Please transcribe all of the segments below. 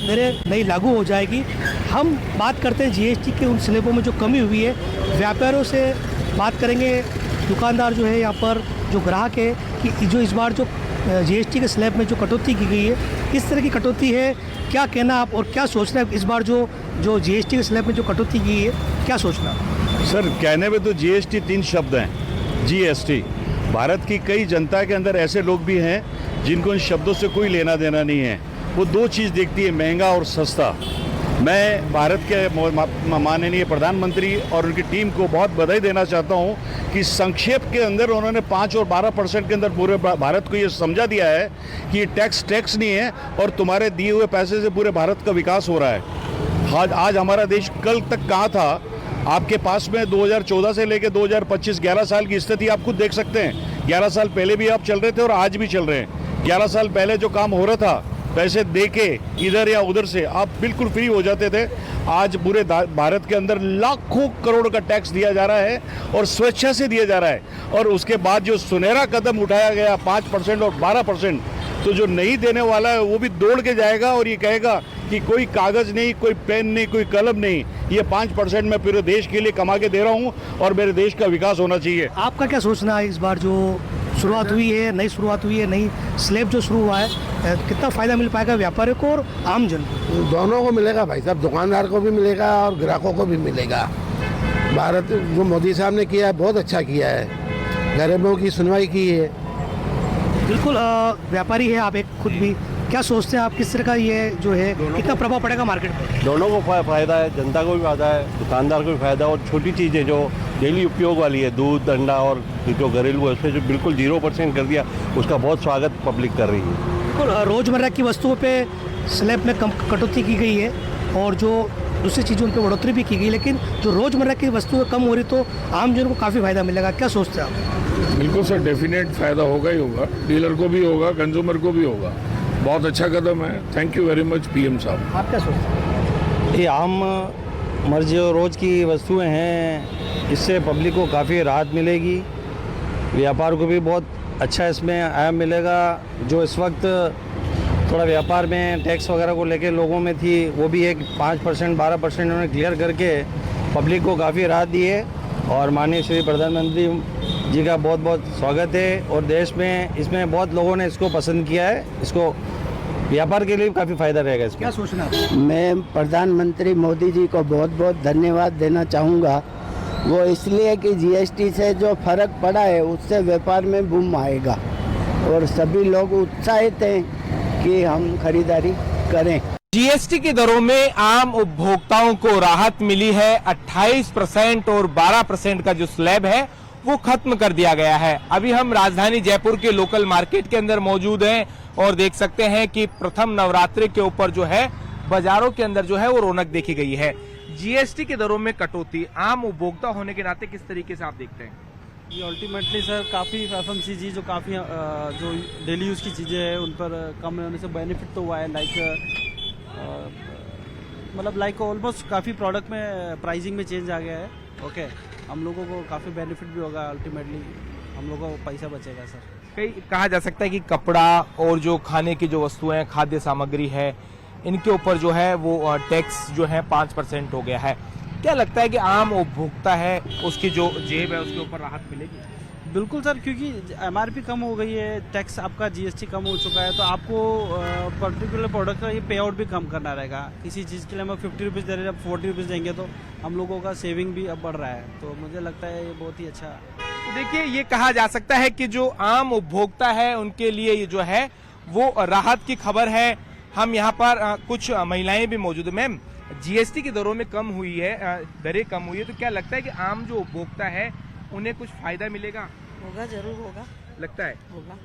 दरें नई लागू हो जाएगी। हम बात करते हैं जीएसटी के उन स्लैबों में जो कमी हुई है। व्यापारियों से बात करेंगे, दुकानदार जो है यहाँ पर जो ग्राहक है कि जो इस बार जो जीएसटी के स्लैब में जो कटौती की गई है, किस तरह की कटौती है, क्या कहना आप और क्या सोचना है इस बार जो जीएसटी के स्लैब में जो कटौती की है, क्या सोचना? सर, कहने में तो जीएसटी 3 शब्द हैं। जीएसटी, भारत की कई जनता के अंदर ऐसे लोग भी हैं जिनको इन शब्दों से कोई लेना देना नहीं है। वो 2 चीज़ देखती है, महंगा और सस्ता। मैं भारत के माननीय प्रधानमंत्री और उनकी टीम को बहुत बधाई देना चाहता हूं कि संक्षेप के अंदर उन्होंने 5 और 12% के अंदर पूरे भारत को ये समझा दिया है कि टैक्स नहीं है और तुम्हारे दिए हुए पैसे से पूरे भारत का विकास हो रहा है। आज हमारा देश कल तक कहाँ था आपके पास में? 2014 से लेकर 2025 11 साल की स्थिति आप खुद देख सकते हैं। 11 साल पहले भी आप चल रहे थे और आज भी चल रहे हैं। 11 साल पहले जो काम हो रहा था, पैसे दे के इधर या उधर से आप बिल्कुल फ्री हो जाते थे। आज पूरे भारत के अंदर लाखों करोड़ का टैक्स दिया जा रहा है और स्वेच्छा से दिया जा रहा है। और उसके बाद जो सुनहरा कदम उठाया गया 5% और 12%, तो जो नहीं देने वाला है वो भी दौड़ के जाएगा और ये कहेगा कि कोई कागज़ नहीं, कोई पेन नहीं, कोई कलम नहीं, ये 5% मैं पूरे देश के लिए कमा के दे रहा हूँ और मेरे देश का विकास होना चाहिए। आपका क्या सोचना है इस बार जो शुरुआत हुई है, नई शुरुआत हुई है, नई स्लैब जो शुरू हुआ है, कितना फ़ायदा मिल पाएगा व्यापारियों को और आम जन को? दोनों को मिलेगा भाई साहब, दुकानदार को भी मिलेगा और ग्राहकों को भी मिलेगा। भारत जो मोदी साहब ने किया है बहुत अच्छा किया है, गरीबों की सुनवाई की है। बिल्कुल, व्यापारी है आप एक खुद भी, क्या सोचते हैं आप किस तरह का ये जो है कितना प्रभाव पड़ेगा मार्केट पर? दोनों को फ़ायदा है, जनता को भी फायदा है, दुकानदार को भी फायदा है। और छोटी चीज़ें जो डेली उपयोग वाली है, दूध, अंडा और जो घरेलू है, उसमें जो बिल्कुल 0% कर दिया, उसका बहुत स्वागत पब्लिक कर रही है। बिल्कुल, रोज़मर्रा की वस्तुओं पे स्लैब में कटौती की गई है और जो दूसरी चीज़ों पे बढ़ोतरी भी की गई, लेकिन जो रोज़मर्रा की वस्तुएं कम हो रही तो आम जन को काफ़ी फायदा मिलेगा। क्या सोचते हैं आप? बिल्कुल सर, डेफिनेट फ़ायदा होगा ही होगा, डीलर को भी होगा, कंज्यूमर को भी होगा। बहुत अच्छा कदम है। Thank you very much PM साहब। आप क्या सोचते हैं? ये आम जो रोज़ की वस्तुएं हैं, इससे पब्लिक को काफ़ी राहत मिलेगी, व्यापार को भी बहुत अच्छा इसमें आयाम मिलेगा। जो इस वक्त थोड़ा व्यापार में टैक्स वगैरह को लेके लोगों में थी, वो भी एक 5% 12% उन्होंने क्लियर करके पब्लिक को काफ़ी राहत दी है। और माननीय श्री प्रधानमंत्री जी का बहुत बहुत स्वागत है और देश में इसमें बहुत लोगों ने इसको पसंद किया है। इसको व्यापार के लिए भी काफ़ी फायदा रहेगा इसमें। क्या सोचना? मैं प्रधानमंत्री मोदी जी को बहुत बहुत धन्यवाद देना चाहूँगा। वो इसलिए कि जीएसटी से जो फर्क पड़ा है उससे व्यापार में बूम आएगा और सभी लोग उत्साहित हैं कि हम खरीदारी करें। जीएसटी की दरों में आम उपभोक्ताओं को राहत मिली है। 28% और 12% का जो स्लैब है वो खत्म कर दिया गया है। अभी हम राजधानी जयपुर के लोकल मार्केट के अंदर मौजूद हैं और देख सकते हैं कि प्रथम नवरात्रि के ऊपर जो है बाजारों के अंदर जो है वो रौनक देखी गई है। जीएसटी की दरों में कटौती आम उपभोक्ता होने के नाते किस तरीके से आप देखते हैं? ये अल्टीमेटली सर काफ़ी एफएमसीजी जो काफ़ी जो डेली यूज़ की चीज़ें हैं उन पर कम होने से बेनिफिट तो हुआ है। लाइक ऑलमोस्ट काफ़ी प्रोडक्ट में प्राइसिंग में चेंज आ गया है। ओके, हम लोगों को काफ़ी बेनिफिट भी होगा, अल्टीमेटली हम लोगों को पैसा बचेगा सर। कई कहा जा सकता है कि कपड़ा और जो खाने की जो वस्तुएं, खाद्य सामग्री है, इनके ऊपर जो है वो टैक्स जो है 5% हो गया है। क्या लगता है कि आम उपभोक्ता है उसकी जो जेब है उसके ऊपर राहत मिलेगी? बिल्कुल सर, क्योंकि एमआरपी कम हो गई है, टैक्स आपका जीएसटी कम हो चुका है, तो आपको पर्टिकुलर प्रोडक्ट का ये पे आउट भी कम करना रहेगा। किसी चीज़ के लिए हम 50 रुपीज़ दे रहे हैं, अब 40 रुपीज़ देंगे तो हम लोगों का सेविंग भी अब बढ़ रहा है। तो मुझे लगता है ये बहुत ही अच्छा। तो देखिए, ये कहा जा सकता है कि जो आम उपभोक्ता है उनके लिए ये जो है वो राहत की खबर है। हम यहाँ पर कुछ महिलाएं भी मौजूद है। मैम, जीएसटी की दरों में कम हुई है, दरें कम हुई है, तो क्या लगता है कि आम जो उपभोक्ता है उन्हें कुछ फायदा मिलेगा? होगा, जरूर होगा, लगता है होगा।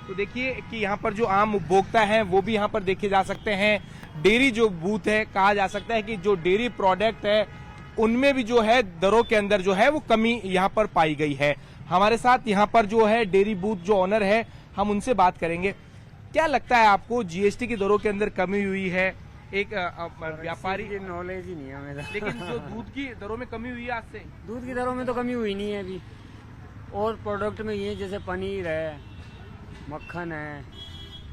तो देखिए कि यहाँ पर जो आम उपभोक्ता हैं वो भी यहाँ पर देखे जा सकते हैं। डेयरी जो बूथ है, कहा जा सकता है कि जो डेयरी प्रोडक्ट है उनमें भी जो है दरों के अंदर जो है वो कमी यहाँ पर पाई गई है। हमारे साथ यहाँ पर जो है डेयरी बूथ जो ऑनर है, हम उनसे बात करेंगे। क्या लगता है आपको जीएसटी की दरों के अंदर कमी हुई है? एक व्यापारी नॉलेज ही नहीं है मेरा। लेकिन जो दूध की दरों में कमी हुई है आज से? दूध की दरों में तो कमी हुई नहीं है अभी, और प्रोडक्ट में ये जैसे पनीर है, मक्खन है,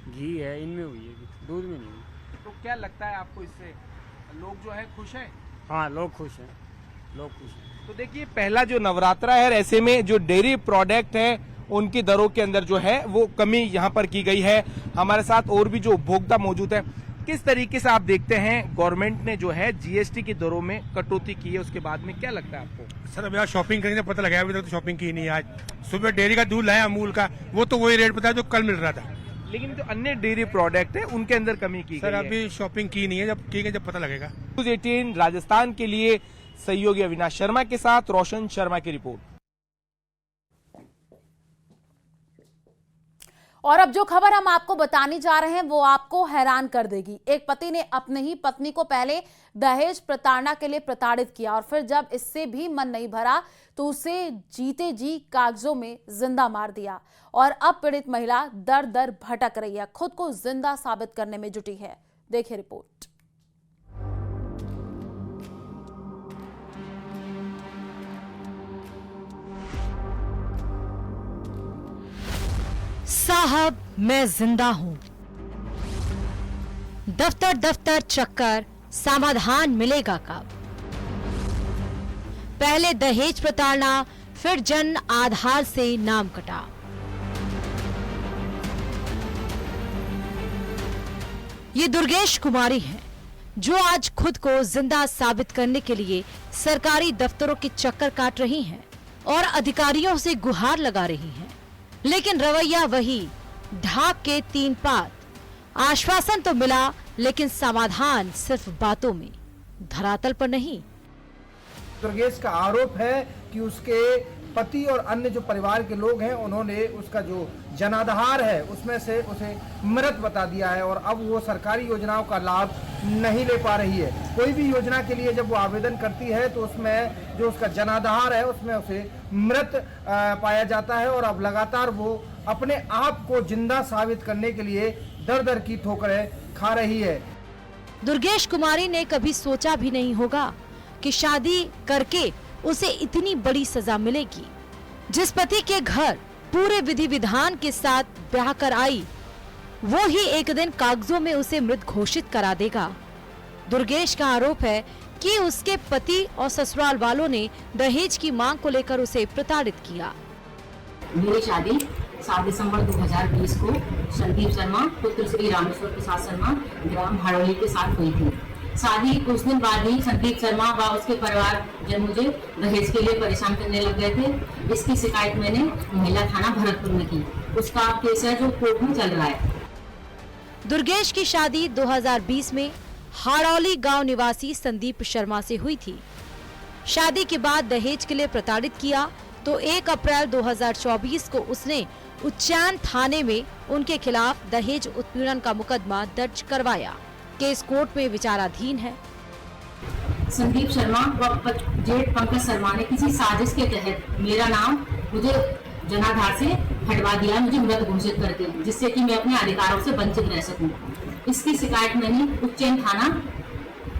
घी है, इनमें हुई है, दूध में नहीं हुई। तो क्या लगता है आपको इससे, लोग जो है खुश है? हाँ, लोग खुश हैं, लोग खुश हैं। तो देखिए, पहला जो नवरात्रा है, ऐसे में जो डेयरी प्रोडक्ट है उनकी दरों के अंदर जो है वो कमी यहाँ पर की गई है। हमारे साथ और भी जो उपभोक्ता मौजूद है, किस तरीके से आप देखते हैं गवर्नमेंट ने जो है जीएसटी की दरों में कटौती की है, उसके बाद में क्या लगता है आपको? सर अब यहाँ शॉपिंग करेंगे पता लगा, अभी तक तो शॉपिंग की नहीं। आज सुबह डेयरी का दूध लाया अमूल का, वो तो वही रेट बताया जो कल मिल रहा था। लेकिन जो अन्य डेयरी प्रोडक्ट है उनके अंदर कमी की सर गई है। अभी शॉपिंग की नहीं है, जब की जब पता लगेगा। न्यूज़ 18 राजस्थान के लिए सहयोगी अविनाश शर्मा के साथ रोशन शर्मा की रिपोर्ट। और अब जो खबर हम आपको बताने जा रहे हैं वो आपको हैरान कर देगी। एक पति ने अपनी ही पत्नी को पहले दहेज प्रताड़ना के लिए प्रताड़ित किया और फिर जब इससे भी मन नहीं भरा तो उसे जीते जी कागजों में जिंदा मार दिया। और अब पीड़ित महिला दर दर भटक रही है, खुद को जिंदा साबित करने में जुटी है। देखिए रिपोर्ट। साहब मैं जिंदा हूं, दफ्तर दफ्तर चक्कर, समाधान मिलेगा कब? पहले दहेज प्रताड़ना, फिर जन आधार से नाम कटा। ये दुर्गेश कुमारी हैं, जो आज खुद को जिंदा साबित करने के लिए सरकारी दफ्तरों के चक्कर काट रही हैं और अधिकारियों से गुहार लगा रही हैं। लेकिन रवैया वही, ढाक के तीन पात। आश्वासन तो मिला लेकिन समाधान सिर्फ बातों में, धरातल पर नहीं। दुर्गेश का आरोप है कि उसके पति और अन्य जो परिवार के लोग हैं उन्होंने उसका जो जनाधार है उसमें से उसे मृत बता दिया है और अब वो सरकारी योजनाओं का लाभ नहीं ले पा रही है। कोई भी योजना के लिए जब वो आवेदन करती है तो उसमें जो उसका जनाधार है उसमें उसे मृत पाया जाता है और अब लगातार वो अपने आप को जिंदा साबित करने के लिए दर दर की ठोकरें खा रही है। दुर्गेश कुमारी ने कभी सोचा भी नहीं होगा कि शादी करके उसे इतनी बड़ी सजा मिलेगी। जिस पति के घर पूरे विधि विधान के साथ ब्याह कर आई, वो ही एक दिन कागजों में उसे मृत घोषित करा देगा। दुर्गेश का आरोप है कि उसके पति और ससुराल वालों ने दहेज की मांग को लेकर उसे प्रताड़ित किया। मेरी शादी 7 दिसंबर 2020 को संदीप शर्मा पुत्र श्री रामेश्वर प्रसाद शर्मा ग्राम भाड़ोली के साथ हुई थी। शादी कुछ दिन बाद ही संदीप शर्मा व उसके परिवार जन मुझे दहेज के लिए परेशान करने लग गए थे। इसकी शिकायत मैंने महिला थाना भरतपुर में की। उसका केस है जो कोर्ट में चल रहा है। दुर्गेश की शादी 2020 में हाड़ौली गांव निवासी संदीप शर्मा से हुई थी। शादी के बाद दहेज के लिए प्रताड़ित किया तो 1 अप्रैल 2024 को उसने उच्चैन थाने में उनके खिलाफ दहेज उत्पीड़न का मुकदमा दर्ज करवाया। केस कोर्ट में विचाराधीन है। संदीप शर्मा व जेठ पंकज शर्मा ने किसी साजिश के तहत मेरा नाम मुझे जनाधार से हटवा दिया, मुझे मृत घोषित करके, जिससे कि मैं अपने अधिकारों से वंचित रह सकूं। इसकी शिकायत मैंने उच्चैन थाना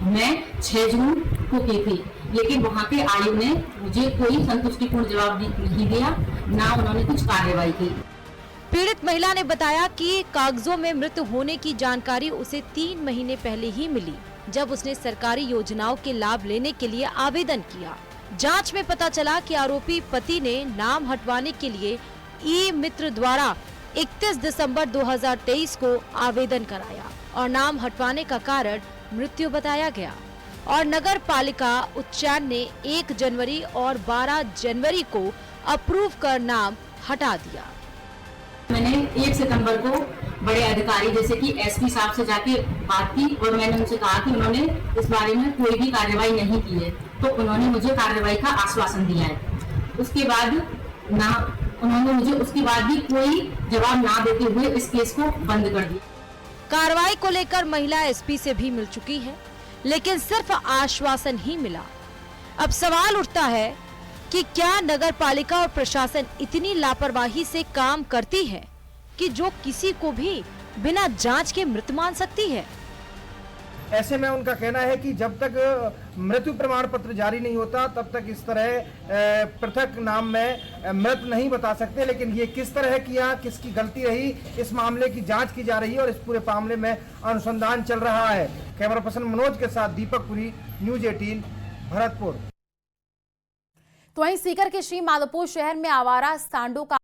में 6 जून को की थी, लेकिन वहां के आयोग ने मुझे कोई संतुष्टिपूर्ण जवाब नहीं दिया, ना उन्होंने कुछ कार्रवाई की। पीड़ित महिला ने बताया कि कागजों में मृत होने की जानकारी उसे 3 महीने पहले ही मिली, जब उसने सरकारी योजनाओं के लाभ लेने के लिए आवेदन किया। जांच में पता चला कि आरोपी पति ने नाम हटवाने के लिए ई मित्र द्वारा 31 दिसंबर 2023 को आवेदन कराया और नाम हटवाने का कारण मृत्यु बताया गया और नगर पालिका उच्चैन ने 1 जनवरी और 12 जनवरी को अप्रूव कर नाम हटा दिया। मैंने 1 सितंबर को बड़े अधिकारी जैसे कि एसपी साहब से जाके बात की और मैंने उनसे कहा कि उन्होंने इस बारे में कोई भी कार्रवाई नहीं की है, तो उन्होंने मुझे कार्रवाई का आश्वासन दिया है। उसके बाद उन्होंने मुझे उसके बाद भी कोई जवाब ना देते हुए इस केस को बंद कर दिया। कार्रवाई को लेकर महिला एसपी से भी मिल चुकी है, लेकिन सिर्फ आश्वासन ही मिला। अब सवाल उठता है कि क्या नगर पालिका और प्रशासन इतनी लापरवाही से काम करती है कि जो किसी को भी बिना जांच के मृत मान सकती है? ऐसे में उनका कहना है कि जब तक मृत्यु प्रमाण पत्र जारी नहीं होता तब तक इस तरह पृथक नाम में मृत नहीं बता सकते। लेकिन ये किस तरह किया, किसकी गलती रही, इस मामले की जांच की जा रही है और इस पूरे मामले में अनुसंधान चल रहा है। कैमरा पर्सन मनोज के साथ दीपक पुरी, न्यूज 18 भरतपुर। तो वहीं सीकर के श्री माधोपुर शहर में आवारा सांडों का